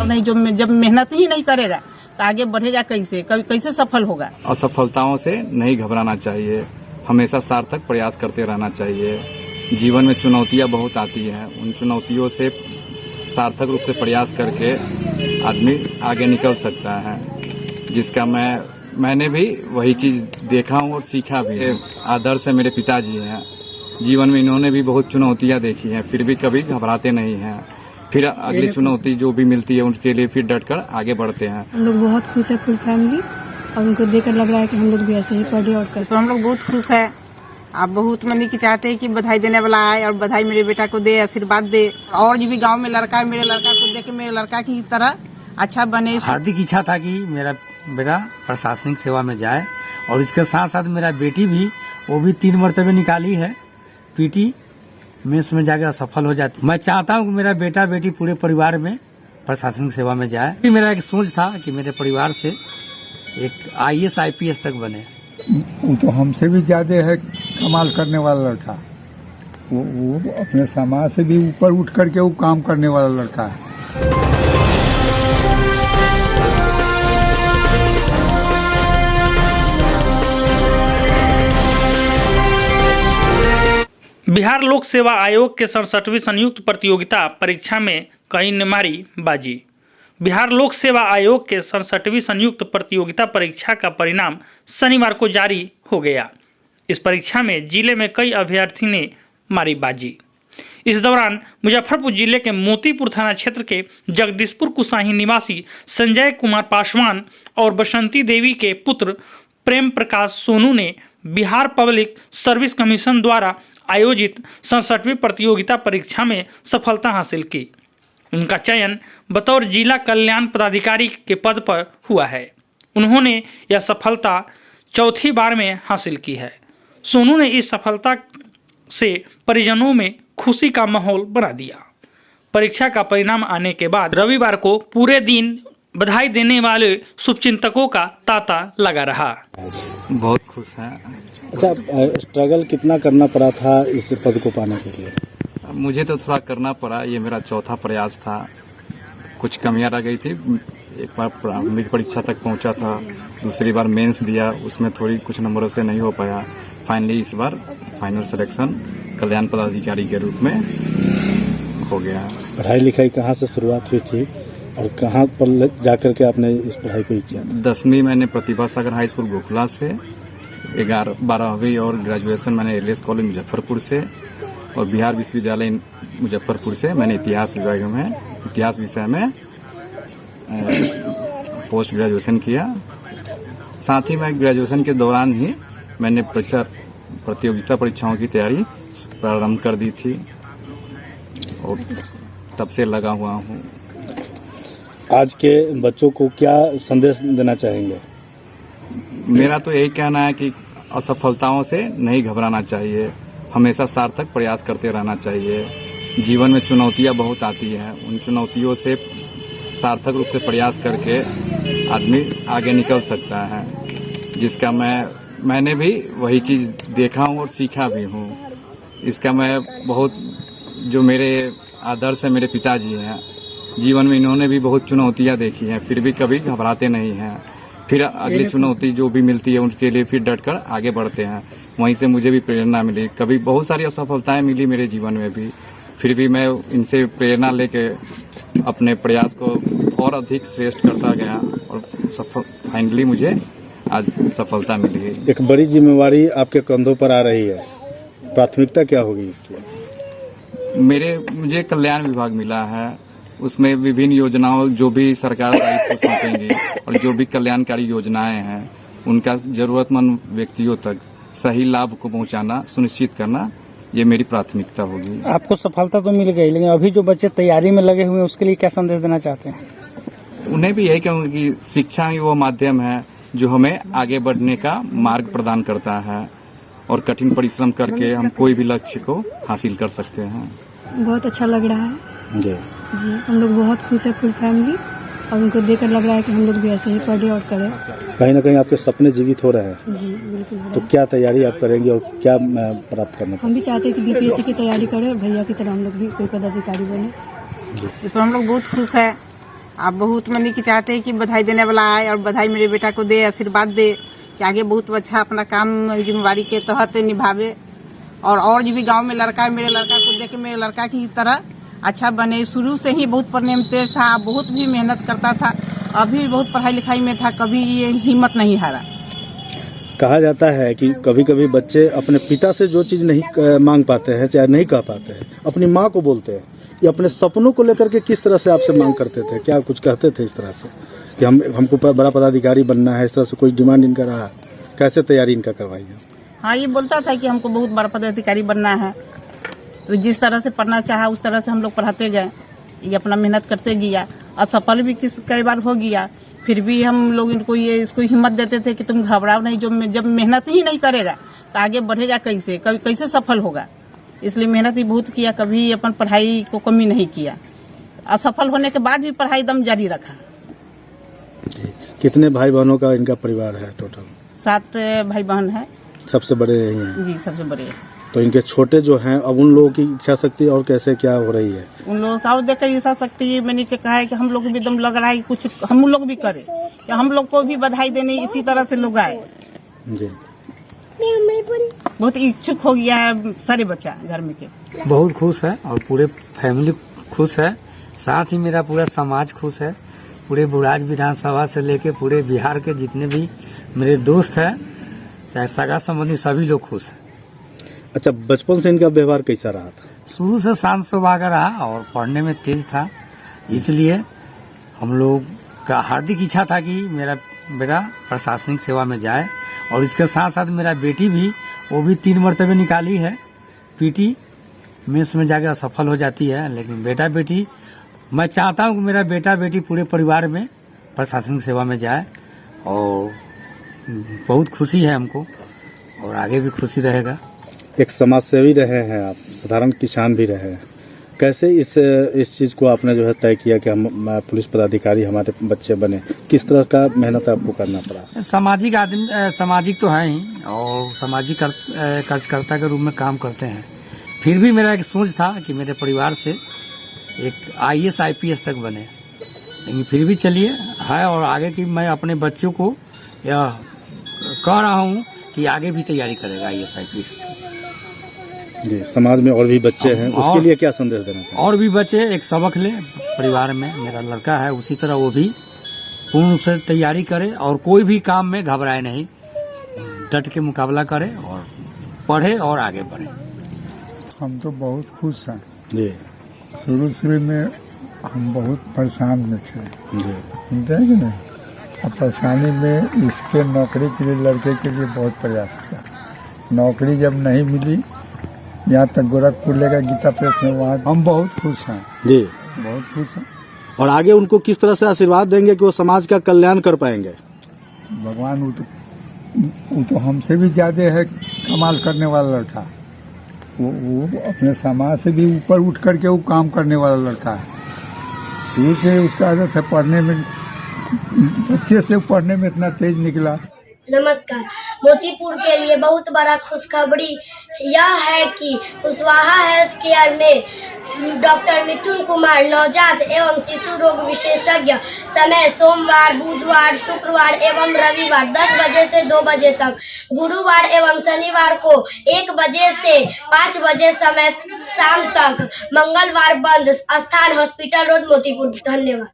नहीं, जो जब मेहनत ही नहीं करेगा तो आगे बढ़ेगा कैसे, कभी कैसे सफल होगा। असफलताओं से नहीं घबराना चाहिए, हमेशा सार्थक प्रयास करते रहना चाहिए। जीवन में चुनौतियां बहुत आती हैं, उन चुनौतियों से सार्थक रूप से प्रयास करके आदमी आगे निकल सकता है, जिसका मैंने भी वही चीज देखा हूँ और सीखा भी। आदर्श है मेरे पिताजी हैं, जीवन में इन्होंने भी बहुत चुनौतियां देखी हैं, फिर भी कभी घबराते नहीं हैं, फिर अगली चुनौती जो भी मिलती है उनके लिए फिर डटकर आगे बढ़ते हैं। हम लोग बहुत खुश है फुल फैमिली, और उनको देखकर लग रहा है कि हम लोग भी ऐसे ही पढ़े और कर। तो हम लोग बहुत खुश है। आप बहुत मनी की चाहते हैं कि बधाई देने वाला आए और बधाई मेरे बेटा को दे, आशीर्वाद दे, और जो भी गांव में लड़का है मेरे लड़का को देख के मेरे लड़का की तरह अच्छा बने। हार्दिक इच्छा था कि मेरा बेटा प्रशासनिक सेवा में जाए, और इसके साथ साथ मेरा बेटी भी, वो भी 3 मरतबे निकाली है पीटी मेंस में जाकर सफल हो जाती। मैं चाहता हूँ कि मेरा बेटा बेटी पूरे परिवार में प्रशासनिक सेवा में जाए। मेरा एक सोच था कि मेरे परिवार से एक IAS IPS तक बने। वो तो हमसे भी ज्यादा है कमाल करने वाला लड़का। वो अपने समाज से भी ऊपर उठ करके वो काम करने वाला लड़का है। बिहार लोक सेवा आयोग के 67वीं संयुक्त प्रतियोगिता परीक्षा में कई ने मारी बाजी। बिहार लोक सेवा आयोग के 67वीं संयुक्त प्रतियोगिता परीक्षा का परिणाम शनिवार को जारी हो गया। इस परीक्षा में जिले में कई अभ्यर्थी ने मारी बाजी। इस दौरान मुजफ्फरपुर जिले के मोतीपुर थाना क्षेत्र के जगदीशपुर कुसाही निवासी संजय कुमार पासवान और बसंती देवी के पुत्र प्रेम प्रकाश सोनू ने बिहार पब्लिक सर्विस कमीशन द्वारा आयोजित 67वीं प्रतियोगिता परीक्षा में सफलता हासिल की। उनका चयन बतौर जिला कल्याण पदाधिकारी के पद पर हुआ है। उन्होंने यह सफलता चौथी बार में हासिल की है। सोनू ने इस सफलता से परिजनों में खुशी का माहौल बना दिया। परीक्षा का परिणाम आने के बाद रविवार को पूरे दिन बधाई देने वाले शुभचिंतकों का तांता लगा रहा। बहुत खुश हैं। अच्छा, स्ट्रगल कितना करना पड़ा था इस पद को पाने के लिए? मुझे तो थोड़ा करना पड़ा, ये मेरा चौथा प्रयास था। कुछ कमियां रह गई थी। एक बार प्रारंभिक परीक्षा तक पहुंचा था, दूसरी बार मेंस दिया, उसमें थोड़ी कुछ नंबरों से नहीं हो पाया। फाइनली इस बार फाइनल सिलेक्शन कल्याण पदाधिकारी के रूप में हो गया। पढ़ाई लिखाई कहाँ से शुरुआत हुई थी और कहाँ पर जाकर के आपने इस पढ़ाई को किया? 10वीं मैंने प्रतिभा सागर हाई स्कूल गोखला से, 12वीं और ग्रेजुएशन मैंने LS कॉलेज मुजफ्फरपुर से, और बिहार विश्वविद्यालय मुजफ्फरपुर से मैंने इतिहास विषय में पोस्ट ग्रेजुएशन किया। साथ ही मैं ग्रेजुएशन के दौरान ही मैंने प्रतियोगिता परीक्षाओं की तैयारी प्रारंभ कर दी थी और तब से लगा हुआ हूँ। आज के बच्चों को क्या संदेश देना चाहेंगे? मेरा तो यही कहना है कि असफलताओं से नहीं घबराना चाहिए, हमेशा सार्थक प्रयास करते रहना चाहिए। जीवन में चुनौतियां बहुत आती हैं, उन चुनौतियों से सार्थक रूप से प्रयास करके आदमी आगे निकल सकता है, जिसका मैंने भी वही चीज देखा हूँ और सीखा भी हूँ। इसका जो मेरे आदर्श है मेरे पिताजी हैं, जीवन में इन्होंने भी बहुत चुनौतियां देखी हैं, फिर भी कभी घबराते नहीं हैं, फिर अगली चुनौती जो भी मिलती है उनके लिए फिर डटकर आगे बढ़ते हैं। वहीं से मुझे भी प्रेरणा मिली। कभी बहुत सारी असफलताएं मिली मेरे जीवन में भी, फिर भी मैं इनसे प्रेरणा लेके अपने प्रयास को और अधिक श्रेष्ठ करता गया और फाइनली मुझे आज सफलता मिली। एक बड़ी जिम्मेवारी आपके कंधों पर आ रही है, प्राथमिकता क्या होगी इसकी? मुझे कल्याण विभाग मिला है, उसमें विभिन्न योजनाओं जो भी सरकार दायित्व सौंपेंगी और जो भी कल्याणकारी योजनाएं हैं उनका जरूरतमंद व्यक्तियों तक सही लाभ को पहुंचाना सुनिश्चित करना, ये मेरी प्राथमिकता होगी। आपको सफलता तो मिल गई, लेकिन अभी जो बच्चे तैयारी में लगे हुए हैं उसके लिए क्या संदेश देना चाहते हैं? उन्हें भी यही कहूँगा कि शिक्षा ही वो माध्यम है जो हमें आगे बढ़ने का मार्ग प्रदान करता है, और कठिन परिश्रम करके हम कोई भी लक्ष्य को हासिल कर सकते हैं। बहुत अच्छा लग रहा है जी। हम लोग बहुत खुश है फुल फैमिली, और उनको देखकर लग रहा है कि हम लोग भी ऐसे ही पढ़े और करें। कहीं ना कहीं आपके सपने जीवित हो रहे हैं। जी बिल्कुल हो तो रहा है। क्या तैयारी आप करेंगे और क्या प्राप्त करना हम भी चाहते हैं कि बीपीएससी की तैयारी करें और भैया की तरह हम लोग भी कोई पदाधिकारी बने। इस पर हम लोग बहुत खुश है। आप बहुत मनी की चाहते हैं कि बधाई देने वाला आए और बधाई मेरे बेटा को दे, आशीर्वाद दे कि आगे बहुत अच्छा अपना काम जिम्मेवारी के तहत निभावे और जो भी गांव में लड़का है मेरे लड़का को देख के मेरे लड़का की तरह अच्छा बने। शुरू से ही बहुत पढ़ने में तेज था, बहुत भी मेहनत करता था, अभी भी बहुत पढ़ाई लिखाई में था, कभी ये हिम्मत नहीं हारा। कहा जाता है कि कभी कभी बच्चे अपने पिता से जो चीज़ नहीं मांग पाते हैं, चाहे नहीं कह पाते हैं, अपनी माँ को बोलते हैं। ये अपने सपनों को लेकर के किस तरह से आपसे मांग करते थे? क्या कुछ कहते थे इस तरह से कि हमको बड़ा पदाधिकारी बनना है? इस तरह से कोई डिमांड इनका रहा? कैसे तैयारी इनका करवाई है? हाँ, ये बोलता था कि हमको बहुत बड़ा पदाधिकारी बनना है। तो जिस तरह से पढ़ना चाहा उस तरह से हम लोग पढ़ाते गए। ये अपना मेहनत करते गया, असफल भी कई बार हो गया, फिर भी हम लोग इसको हिम्मत देते थे कि तुम घबराओ नहीं, जब मेहनत ही नहीं करेगा तो आगे बढ़ेगा कैसे, कभी कैसे सफल होगा। इसलिए मेहनत भी बहुत किया, कभी अपन पढ़ाई को कमी नहीं किया। असफल होने के बाद भी पढ़ाई दम जारी रखा। कितने भाई बहनों का इनका परिवार है टोटल? 7 भाई बहन है। सबसे बड़े यही हैं? जी, सबसे बड़े। तो इनके छोटे जो हैं, अब उन लोगों की इच्छा शक्ति और कैसे क्या हो रही है? उन लोगों का और देखकर इच्छा शक्ति मैंने कहा है कि हम लोग भी दम लग रहा है कि कुछ हम लोग भी करें, कि हम लोग को भी बधाई देने इसी तरह से लोग आए। जी, बहुत इच्छुक हो गया है सारे बच्चा घर में के। बहुत खुश है और पूरे फैमिली खुश है, साथ ही मेरा पूरा समाज खुश है। पूरे बुराज विधानसभा से लेके पूरे बिहार के जितने भी मेरे दोस्त हैं, चाहे सगा संबंधी, सभी लोग खुश हैं। अच्छा, बचपन से इनका व्यवहार कैसा रहा था? शुरू से शांत स्वभाव का रहा और पढ़ने में तेज था, इसलिए हम लोग का हार्दिक इच्छा था कि मेरा बेटा प्रशासनिक सेवा में जाए। और इसके साथ साथ मेरा बेटी भी, वो भी 3 मरतबे निकाली है पीटी, मेंस में जाकर सफल हो जाती है। लेकिन बेटा बेटी, मैं चाहता हूँ कि मेरा बेटा बेटी पूरे परिवार में प्रशासनिक सेवा में जाए, और बहुत खुशी है हमको और आगे भी खुशी रहेगा। एक समाज सेवी रहे हैं आप, साधारण किसान भी रहे हैं, कैसे इस चीज़ को आपने जो है तय किया कि हम पुलिस पदाधिकारी हमारे बच्चे बने? किस तरह का मेहनत आपको करना पड़ा? सामाजिक आदमी, सामाजिक तो है ही और सामाजिक कार्यकर्ता के रूप में काम करते हैं। फिर भी मेरा एक सोच था कि मेरे परिवार से एक IAS IPS तक बने, लेकिन फिर भी चलिए है। और आगे की मैं अपने बच्चों को यह कह रहा हूँ कि आगे भी तैयारी करेगा IAS IPS। जी, समाज में और भी बच्चे हैं, उसके लिए क्या संदेश देना चाहिए? और भी बच्चे एक सबक ले, परिवार में मेरा लड़का है उसी तरह वो भी पूर्ण रूप से तैयारी करे और कोई भी काम में घबराए नहीं, डट के मुकाबला करे और पढ़े और आगे बढ़े। हम तो बहुत खुश हैं। जी शुरू में हम बहुत परेशान में थे, जी, सुनते हैं कि नहीं। अब परेशानी में इसके नौकरी के लिए, लड़के के लिए बहुत प्रयास किया। नौकरी जब नहीं मिली, यहाँ तक गोरखपुर लेकर गीता प्रेस में, वहाँ हम बहुत खुश हैं। जी, बहुत खुश हैं। और आगे उनको किस तरह से आशीर्वाद देंगे कि वो समाज का कल्याण कर पाएंगे? भगवान, वो तो हमसे भी ज्यादा है कमाल करने वाला लड़का। वो अपने समाज से भी ऊपर उठ करके वो काम करने वाला लड़का है। शुरू से उसका आदत है पढ़ने में, बच्चे से पढ़ने में इतना तेज निकला। नमस्कार। मोतीपुर के लिए बहुत बड़ा खुशखबरी यह है कि कुशवाहा हेल्थ केयर में डॉक्टर मिथुन कुमार, नवजात एवं शिशु रोग विशेषज्ञ, समय सोमवार, बुधवार, शुक्रवार एवं रविवार 10 बजे से 2 बजे तक, गुरुवार एवं शनिवार को 1 बजे से 5 बजे समय शाम तक, मंगलवार बंद। स्थान हॉस्पिटल रोड, मोतीपुर। धन्यवाद।